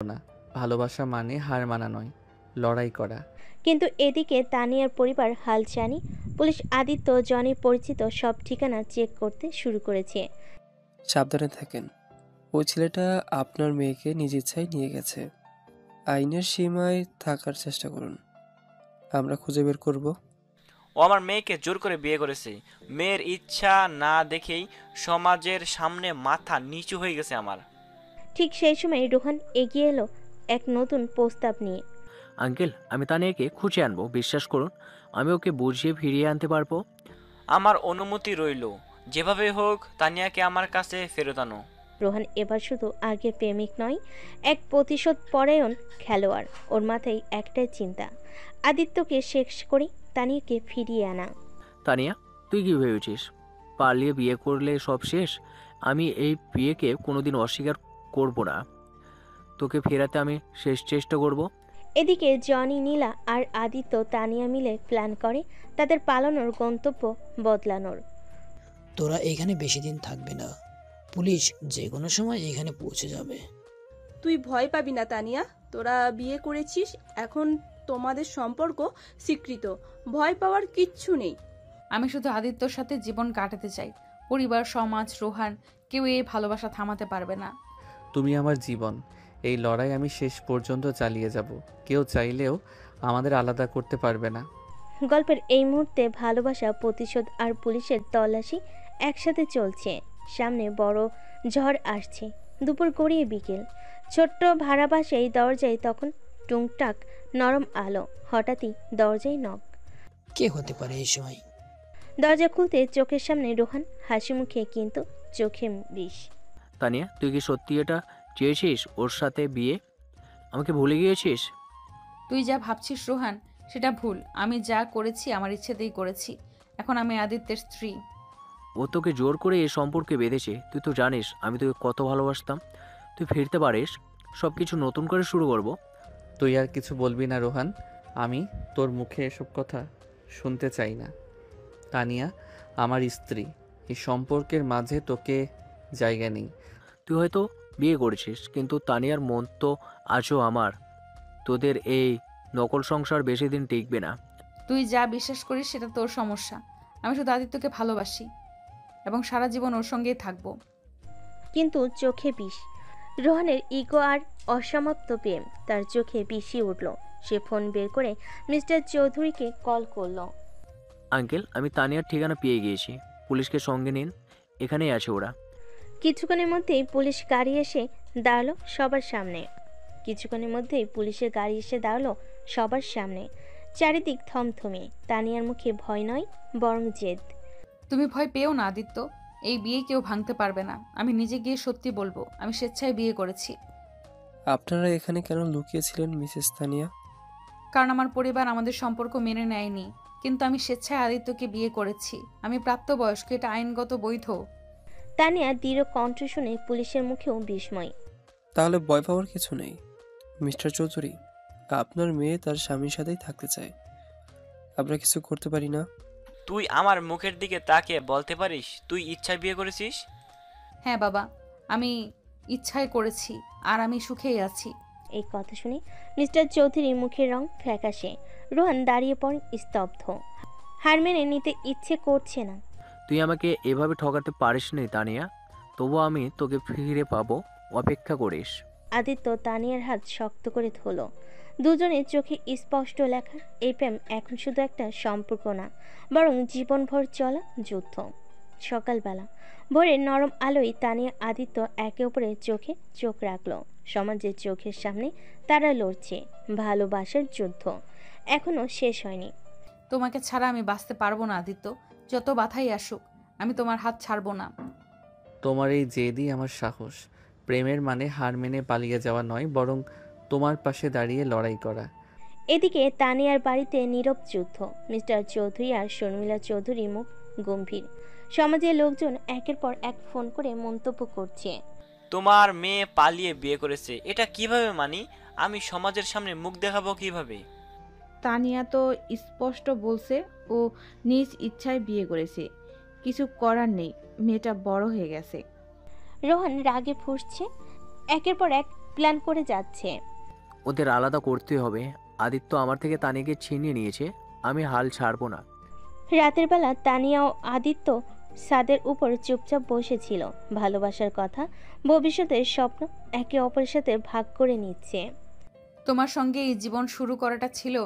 না। ভালোবাসা মানে হার মানা নয়, লড়াই করা। কিন্তু এদিকে তানিয়ার পরিবার হালচানি। পুলিশ আদিত্য জনি পরিচিত সব ঠিকানা চেক করতে শুরু করেছে। সাবধানে থাকেন। ওই ছেলেটা আপনার মেয়েকে নিজ ইচ্ছায় নিয়ে গেছে। আইনের সীমায় থাকার চেষ্টা করুন, আমরা খুঁজে বের করব। ও আমার মেয়েকে জোর করে বিয়ে করেছে। মেয়ের ইচ্ছা না দেখেই সমাজের সামনে মাথা নিচু হয়ে গেছে আমার। ঠিক সেই সময় রোহান এগিয়ে এলো এক নতুন প্রস্তাব নিয়ে। আঙ্কেল, আমি তানিয়াকে খুঁজে আনবো, বিশ্বাস করুন। আমি ওকে বুঝিয়ে ফিরিয়ে আনতে পারবো। আমার অনুমতি রইল। যেভাবে হোক তানিয়াকে আমার কাছে ফেরত আনো। রোহান এবার শুধু আগের প্রেমিক নয়, এক প্রতিশোধ পরায়ণ খেলোয়াড়। ওর মাথায় একটাই চিন্তা, আদিত্যকে শেষ করে তানিয়াকে ফিরিয়ে আনা। তানিয়া, তুই কি ভেবেছিস পালিয়ে বিয়ে করলে সব শেষ? আমি এই বিয়েকে কোনোদিন অস্বীকার করব না। তোকে ফেরাতে আমি শেষ চেষ্টা করব। এদিকে জনি, নীলা আর আদিত্য তানিয়া মিলে প্ল্যান করে তাদের পালানোর গন্তব্য বদলানোর। তোরা এখানে বেশি দিন থাকবে না, পুলিশ যে কোনো সময় এখানে পৌঁছে যাবে। তুই ভয় পাবি না তানিয়া, তোরা বিয়ে করেছিস, এখন তোমাদের সম্পর্ক স্বীকৃত, ভয় পাওয়ার কিচ্ছু নেই। আমি শুধু আদিত্যর সাথে জীবন কাটাতে চাই। পরিবার, সমাজ, রোহান, কেউ এই ভালোবাসা থামাতে পারবে না। তুমি আমার জীবন। এই লড়াই আমি শেষ পর্যন্ত চালিয়ে যাব। কেউ চাইলেও আমাদের আলাদা করতে পারবে না। গল্পের এই মুহূর্তে ভালোবাসা, প্রতিশোধ আর পুলিশের তল্লাশি একসাথে চলছে। সামনে বড় ঝড় আসছে। দুপুর গড়িয়ে বিকেল। ছোট্ট ভাড়া বাসায় দরজায় তখন টুংটাক নরম আলো। হঠাৎই দরজায় নক। কে হতে পারে এই সময়? দরজা খুলতে চোখের সামনে রোহান, হাসি মুখে কিন্তু চোখে বিষ। তানিয়া, তুই কি সত্যি এটা চেয়েছিস, ওর সাথে বিয়ে? আমাকে ভুলে গিয়েছিস? তুই যা ভাবছিস রোহান, সেটা ভুল। আমি যা করেছি আমার ইচ্ছেতেই করেছি। এখন আমি আদিত্যের স্ত্রী। ও তোকে জোর করে এই সম্পর্কে বেঁধেছে। তুই তো জানিস আমি তোকে কত ভালোবাসতাম। তুই ফিরতে পারিস, সব কিছু নতুন করে শুরু করব। তুই আর কিছু বলবি না রোহান। আমি তোর মুখে এসব কথা শুনতে চাই না। তানিয়া আমার স্ত্রী। এই সম্পর্কের মাঝে তোকে জায়গা নেই। তুই হয়তো বিয়ে করেছিস, কিন্তু তানিয়ার মন তো আজও আমার। তোদের এই নকল সংসার বেশি দিন টিকবে না। তুই যা বিশ্বাস করিস সেটা তোর সমস্যা। আমি শুধু আদিত্যকে ভালোবাসি এবং সারা জীবন ওর সঙ্গেই থাকবো। কিন্তু চোখে বিষ। রোহানের ইগো আর অসমাপ্ত প্রেম তার চোখে বিষিয়ে উঠল। সে ফোন বের করে মিস্টার চৌধুরীকে কল করলো। আঙ্কেল, আমি তানিয়ার ঠিকানা পেয়ে গিয়েছি। পুলিশকে সঙ্গে নিন, এখানেই আছে ওরা। কিছুক্ষণের মধ্যেই পুলিশ গাড়ি এসে দাঁড়ালো সবার সামনে। চারিদিক থমথমে। তানিয়ার মুখে ভয় নয়, বরং জেদ। তুমি ভয় পেও না আদিত্য, এই বিয়ে কেউ ভাঙতে পারবে না। আমি নিজে গিয়ে সত্যি বলবো, আমি স্বেচ্ছায় বিয়ে করেছি। আপনারা এখানে কেন লুকিয়েছিলেন মিসেস তানিয়া? কারণ আমার পরিবার আমাদের সম্পর্ক মেনে নেয়নি, কিন্তু আমি স্বেচ্ছায় আদিত্যকে বিয়ে করেছি। আমি প্রাপ্তবয়স্ক, এটা আইনগত বৈধ। তানিয়া দৃঢ় কণ্ঠ শুনে পুলিশের মুখেও বিস্ময়। তাহলে ভয় পাওয়ার কিছু নেই মিস্টার চৌধুরী। আপনার মেয়ে তার স্বামীর সাথেই থাকতে চায়, আমরা কিছু করতে পারি না। তুই আমার মুখের দিকে তাকিয়ে বলতে পারিস তুই ইচ্ছায় বিয়ে করেছিস? হ্যাঁ বাবা, আমি ইচ্ছায় করেছি, আর আমি সুখেই আছি। এই কথা শুনে মিস্টার চৌধুরীর মুখের রং ফ্যাকাশে। রোহান দাঁড়িয়ে পড়ে স্তব্ধ। হার মেনে নিতে ইচ্ছে করছে না। তুই আমাকে এভাবে ঠকাতে পারিস নি তানিয়া, তবু আমি তোকে ফিরে পাবো, অপেক্ষা করিস। আদিত্য তানিয়ার হাত শক্ত করে ধরল। দুজনের চোখে স্পষ্ট লেখা, এই প্রেম এখন শুধু একটা সম্পর্ক না, বরং জীবনভর চলা যুদ্ধ। সকালবেলা ভোরের নরম আলোয় তানিয়া আদিত্য একে অপরের চোখে চোখ রাখল। সমাজের চোখের সামনে তারা লড়ছে। ভালোবাসার যুদ্ধ এখনো শেষ হয়নি। তোমাকে ছাড়া আমি বাঁচতে পারবো না আদিত্য, যত বাধাই আসুক আমি তোমার হাত ছাড়বো না। তোমার এই জেদই আমার সাহস। প্রেমের মানে হার মেনে পালিয়ে যাওয়া নয়, বরং তোমার পাশে দাঁড়িয়ে লড়াই করা। এদিকে তানিয়ার বাড়িতে নীরব যুদ্ধ। মিস্টার চৌধুরী আর শর্মিলা চৌধুরী মুখ গম্ভীর। সমাজের লোকজন একের পর এক ফোন করে মন্তব্য করছে। তোমার মেয়ে পালিয়ে বিয়ে করেছে, এটা কিভাবে মানি? আমি সমাজের সামনে মুখ দেখাবো কিভাবে? তানিয়া তো স্পষ্ট বলছে ও নিজ ইচ্ছায় বিয়ে করেছে, কিছু করার নেই, মেয়েটা বড় হয়ে গেছে। রোহান রাগে ফুঁসছে। একের পর এক প্ল্যান করে যাচ্ছে। ওদের আলাদা করতে হবে। আদিত্য আমার থেকে তানিয়াকে ছিনিয়ে নিয়েছে, আমি হাল ছাড়বো না। রাতের বেলা তানিয়া ও আদিত্য ছাদের উপর চুপচাপ বসেছিল। ভালোবাসার কথা, ভবিষ্যতের স্বপ্ন একে অপরের সাথে ভাগ করে নিচ্ছে। তোমার সঙ্গে এই জীবন শুরু করাটা ছিল